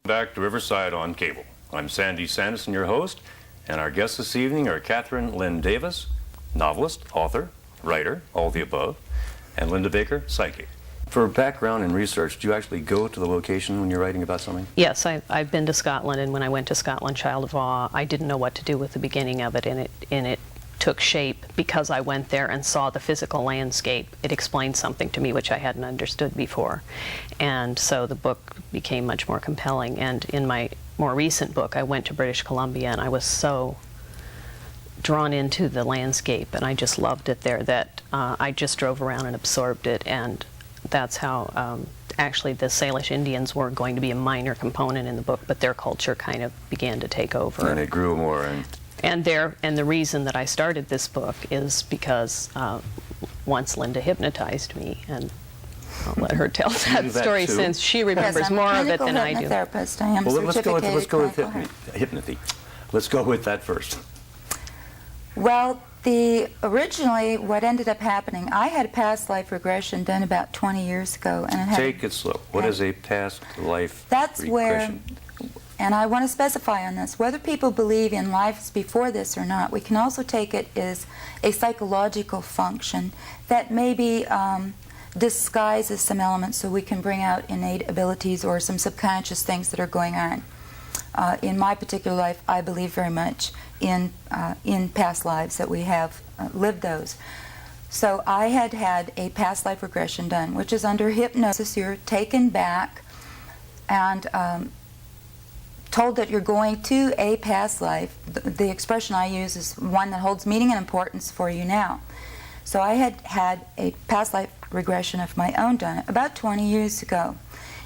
Back to Riverside on Cable. I'm Sandy Sandison, your host, and our guests this evening are Kathryn Lynn Davis, novelist, author, writer, all the above, and Lindy Baker Psychic. For background and research, do you actually go to the location when you're writing about something? Yes, I've been to Scotland, and when I went to Scotland, Child of Awe, I didn't know what to do with the beginning of it, and it took shape because I went there and saw the physical landscape. It explained something to me which I hadn't understood before, and so the book became much more compelling. And in my more recent book, I went to British Columbia, and I was so drawn into the landscape, and I just loved it there that I just drove around and absorbed it, and that's how actually the Salish Indians were going to be a minor component in the book, but their culture kind of began to take over. And it grew more. And the reason that I started this book is because once Linda hypnotized me, and I'll let her tell that story since she remembers more of it than I do. Hypnotherapist. I am certificated. Let's go with hypnothy. Let's go with that first. Well, originally what ended up happening, I had a past life regression done about 20 years ago. And Take it slow. What is a past life That's regression? And I want to specify on this, whether people believe in lives before this or not, we can also take it as a psychological function that maybe disguises some elements so we can bring out innate abilities or some subconscious things that are going on. In my particular life, I believe very much in past lives, that we have lived those. So I had had a past life regression done, which is under hypnosis. You're taken back and told that you're going to a past life. The expression I use is one that holds meaning and importance for you now. So I had had a past life regression of my own done about 20 years ago.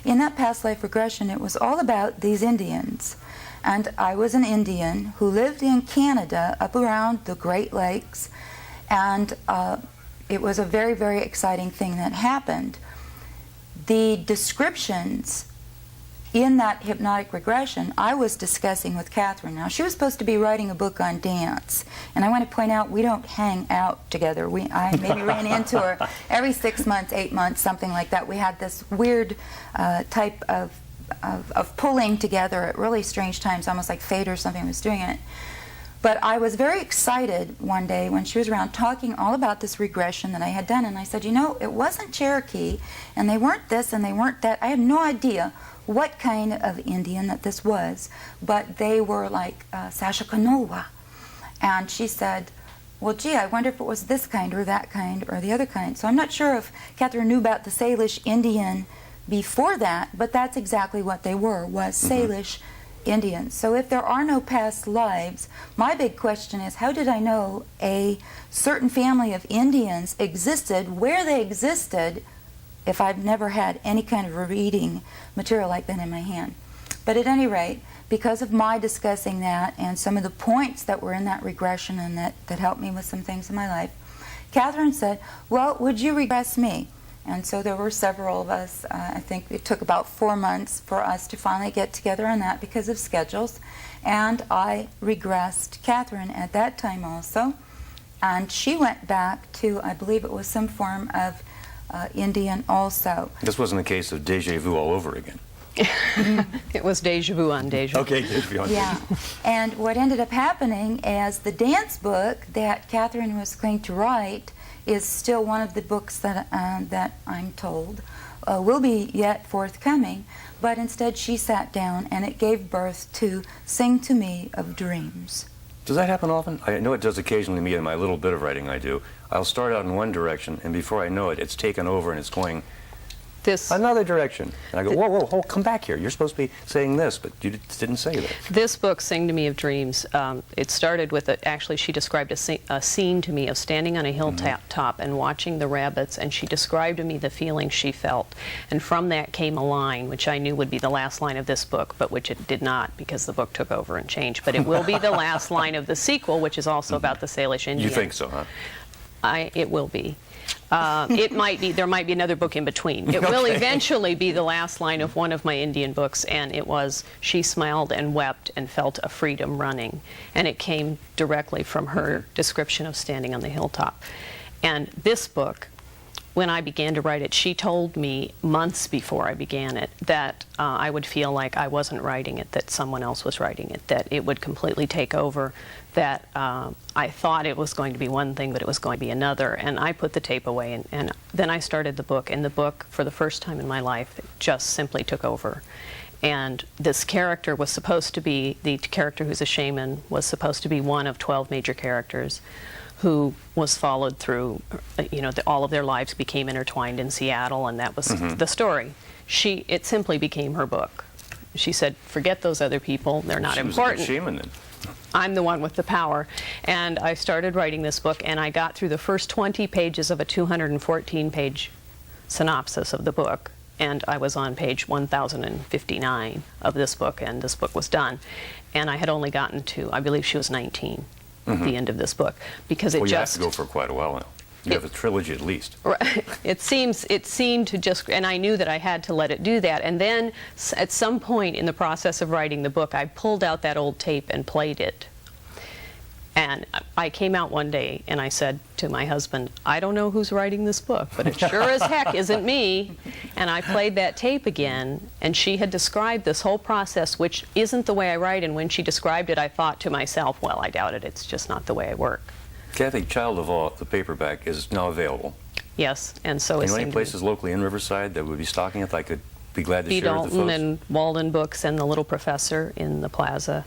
In that past life regression, it was all about these Indians. And I was an Indian who lived in Canada up around the Great Lakes, and it was a very, very exciting thing that happened. The descriptions in that hypnotic regression, I was discussing with Kathryn. Now, she was supposed to be writing a book on dance, and I want to point out we don't hang out together. I maybe ran into her every 6 months, 8 months, something like that. We had this weird type of pulling together at really strange times, almost like fate or something was doing it. But I was very excited one day when she was around talking all about this regression that I had done, and I said, you know, it wasn't Cherokee, and they weren't this, and they weren't that. I had no idea what kind of Indian that this was, but they were like Sashakanowa. And she said, well, gee, I wonder if it was this kind or that kind or the other kind. So I'm not sure if Kathryn knew about the Salish Indian before that, but that's exactly what they were, was Salish Indians. So if there are no past lives, my big question is, how did I know a certain family of Indians existed, where they existed, if I've never had any kind of reading material like that in my hand? But at any rate, because of my discussing that and some of the points that were in that regression and that helped me with some things in my life, Kathryn said, well, would you regress me? And so there were several of us. I think it took about 4 months for us to finally get together on that because of schedules. And I regressed Kathryn at that time also. And she went back to, I believe it was some form of Indian also. This wasn't a case of deja vu all over again. It was deja vu on deja vu. Okay, deja vu on deja vu. And what ended up happening as the dance book that Kathryn was going to write is still one of the books that I'm told will be yet forthcoming, but instead she sat down and it gave birth to Sing to Me of Dreams. Does that happen often? I know it does occasionally to me in my little bit of writing I do. I'll start out in one direction, and before I know it, it's taken over and it's going another direction. And I go, whoa, whoa, come back here. You're supposed to be saying this, but you didn't say that. This book, Sing to Me of Dreams, it started with, actually she described a scene to me of standing on a hilltop and watching the rabbits, and she described to me the feeling she felt. And from that came a line, which I knew would be the last line of this book, but which it did not, because the book took over and changed. But it will be the last line of the sequel, which is also about the Salish Indian. You think so, huh? It will be. It might be, there might be another book in between. It will eventually be the last line of one of my Indian books, and it was, she smiled and wept and felt a freedom running. And it came directly from her description of standing on the hilltop. And this book when I began to write it, she told me months before I began it that I would feel like I wasn't writing it, that someone else was writing it, that it would completely take over, that I thought it was going to be one thing, but it was going to be another. And I put the tape away, and then I started the book. And the book, for the first time in my life, just simply took over. And this character was supposed to be, the character who's a shaman, was supposed to be one of 12 major characters who was followed through, you know, all of their lives became intertwined in Seattle, and that was the story. It simply became her book. She said, forget those other people, they're not important. She was a good shaman then. I'm the one with the power. And I started writing this book, and I got through the first 20 pages of a 214-page synopsis of the book, and I was on page 1059 of this book, and this book was done. And I had only gotten to, I believe she was 19. At the end of this book, because you have to go for quite a while now. You have a trilogy at least. Right. It seemed to just, and I knew that I had to let it do that. And then at some point in the process of writing the book, I pulled out that old tape and played it. And I came out one day and I said to my husband, I don't know who's writing this book, but it sure as heck isn't me. And I played that tape again, and she had described this whole process, which isn't the way I write. And when she described it, I thought to myself, well, I doubt it. It's just not the way I work. Kathy, Child of Awe, the paperback, is now available. Yes, and so is any places locally in Riverside that would be stocking it? I could be glad to share with the folks. And Walden Books and The Little Professor in the plaza.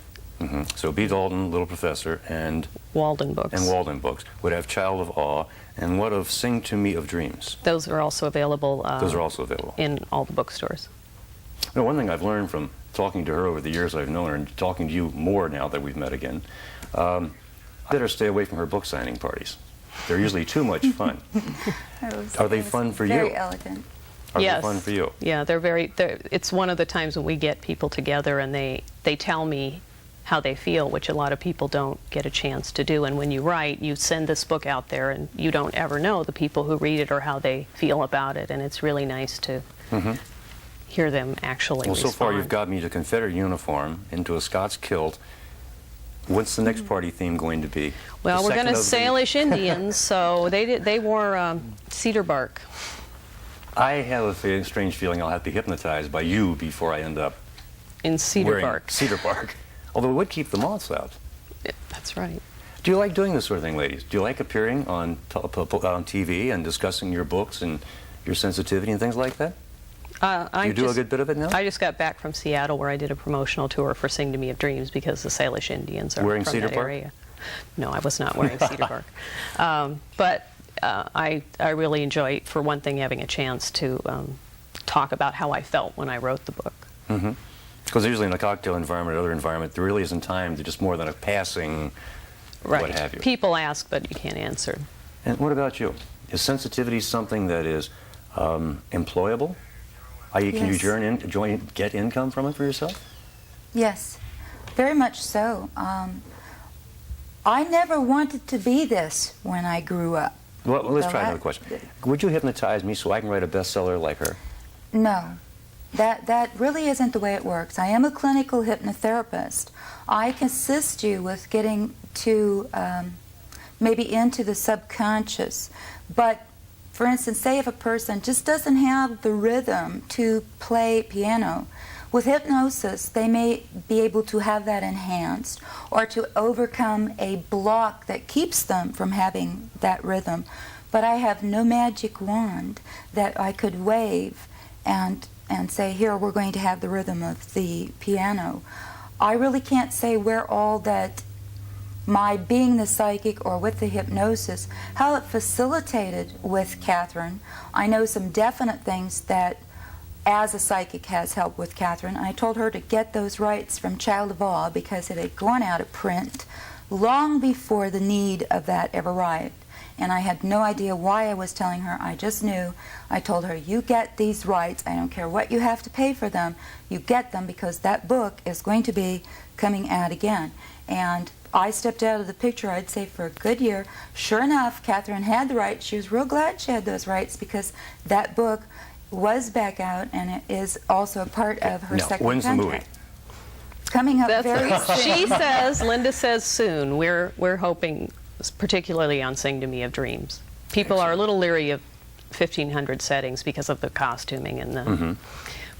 So B. Dalton, Little Professor, and Walden Books. And Walden Books would have Child of Awe. And what of Sing to Me of Dreams? Those are also available. Those are also available in all the bookstores. You know, one thing I've learned from talking to her over the years I've known her, and talking to you more now that we've met again, I better stay away from her book signing parties. They're usually too much fun. Are they fun for you? Very elegant. Are they fun for you? Yeah, it's one of the times when we get people together and they tell me how they feel, which a lot of people don't get a chance to do. And when you write, you send this book out there, and you don't ever know the people who read it or how they feel about it. And it's really nice to hear them actually respond. So far you've got me to Confederate uniform, into a Scots kilt. What's the next party theme going to be? Well, we're going to Salish Indians, so they wore cedar bark. I have a strange feeling I'll have to be hypnotized by you before I end up in cedar bark. Cedar bark. Although it would keep the moths out. That's right. Do you like doing this sort of thing, ladies? Do you like appearing on TV and discussing your books and your sensitivity and things like that? Do you do a good bit of it now? I just got back from Seattle, where I did a promotional tour for Sing to Me of Dreams, because the Salish Indians are wearing from cedar that bark? area. No, I was not wearing cedar bark. But I really enjoy, for one thing, having a chance to talk about how I felt when I wrote the book. Because usually in a cocktail environment or other environment, there really isn't time to just more than a passing what have you. People ask, but you can't answer. And what about you? Is sensitivity something that is employable? Can you get income from it for yourself? Yes, very much so. I never wanted to be this when I grew up. Well, let's try another question. Would you hypnotize me so I can write a bestseller like her? No. That really isn't the way it works. I am a clinical hypnotherapist. I can assist you with getting to maybe into the subconscious. But for instance, say if a person just doesn't have the rhythm to play piano, with hypnosis they may be able to have that enhanced, or to overcome a block that keeps them from having that rhythm. But I have no magic wand that I could wave and say, here, we're going to have the rhythm of the piano. I really can't say where all that, my being the psychic or with the hypnosis, how it facilitated with Kathryn. I know some definite things that, as a psychic, has helped with Kathryn. I told her to get those rights from Child of Awe because it had gone out of print long before the need of that ever arrived. And I had no idea why I was telling her. I just knew. I told her, you get these rights. I don't care what you have to pay for them. You get them because that book is going to be coming out again. And I stepped out of the picture, I'd say, for a good year. Sure enough, Kathryn had the rights. She was real glad she had those rights because that book was back out, and it is also a part of her second when's contract. the movie? Coming up very soon. She says, Linda says soon. We're hoping, particularly on Sing to Me of Dreams. People are a little leery of 1,500 settings because of the costuming and the...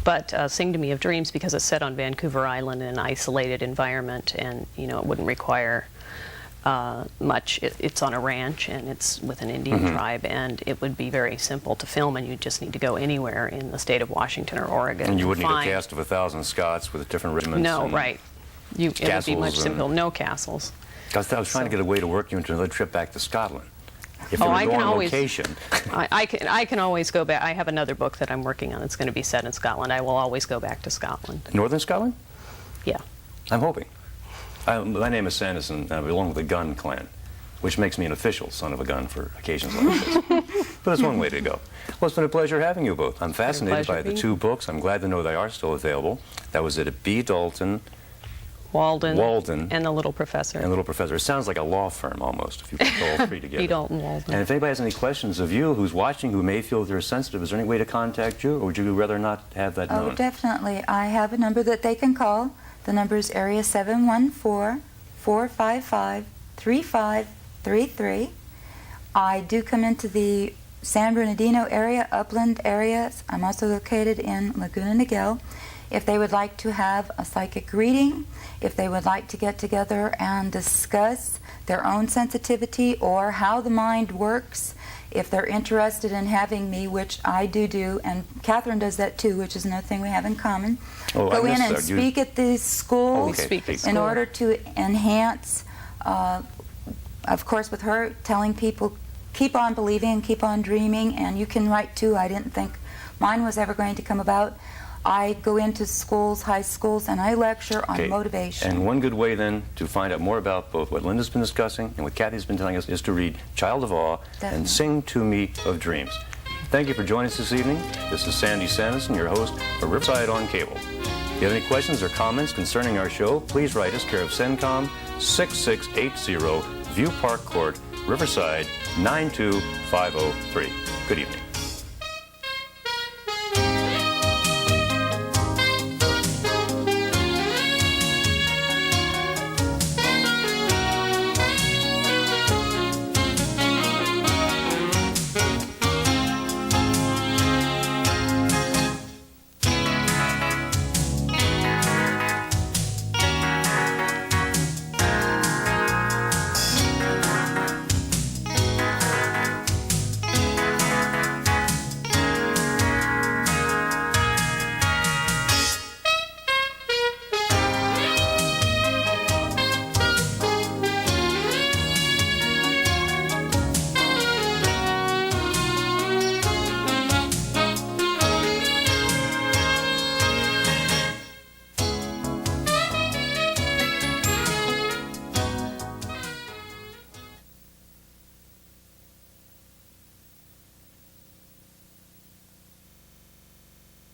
But Sing to Me of Dreams, because it's set on Vancouver Island in an isolated environment, and it wouldn't require much. It's on a ranch, and it's with an Indian tribe, and it would be very simple to film, and you just need to go anywhere in the state of Washington or Oregon. And you wouldn't need a cast of 1,000 Scots with different regiments. No, right. It would be much simpler. No castles. Because I was trying to get a way to work you into another trip back to Scotland. If Oh, you were I going can on always- location. I can always go back. I have another book that I'm working on that's going to be set in Scotland. I will always go back to Scotland. Northern Scotland? Yeah. I'm hoping. My name is Sandison, and I belong to the gun clan, which makes me an official son of a gun for occasions like this. But it's one way to go. Well, it's been a pleasure having you both. I'm fascinated by the two books. I'm glad to know they are still available. That was at B. Dalton, Walden, and The Little Professor. And Little Professor. It sounds like a law firm almost, if you put all three together. B. Dalton, Walden. And if anybody has any questions of you who's watching who may feel they're sensitive, is there any way to contact you, or would you rather not have that known? Oh, definitely. I have a number that they can call. The number is area 714-455-3533. I do come into the San Bernardino area, Upland areas. I'm also located in Laguna Niguel. If they would like to have a psychic reading, if they would like to get together and discuss their own sensitivity or how the mind works, if they're interested in having me, which I do, and Kathryn does that too, which is another thing we have in common, go in and speak at these schools in order to enhance, of course with her telling people, keep on believing and keep on dreaming, and you can write too. I didn't think mine was ever going to come about. I go into schools, high schools, and I lecture on motivation. And one good way then to find out more about both what Linda's been discussing and what Kathy's been telling us is to read Child of Awe and Sing to Me of Dreams. Thank you for joining us this evening. This is Sandy Sandison, your host for Riverside on Cable. If you have any questions or comments concerning our show, please write us, care of CENTCOM, 6680 View Park Court, Riverside 92503. Good evening.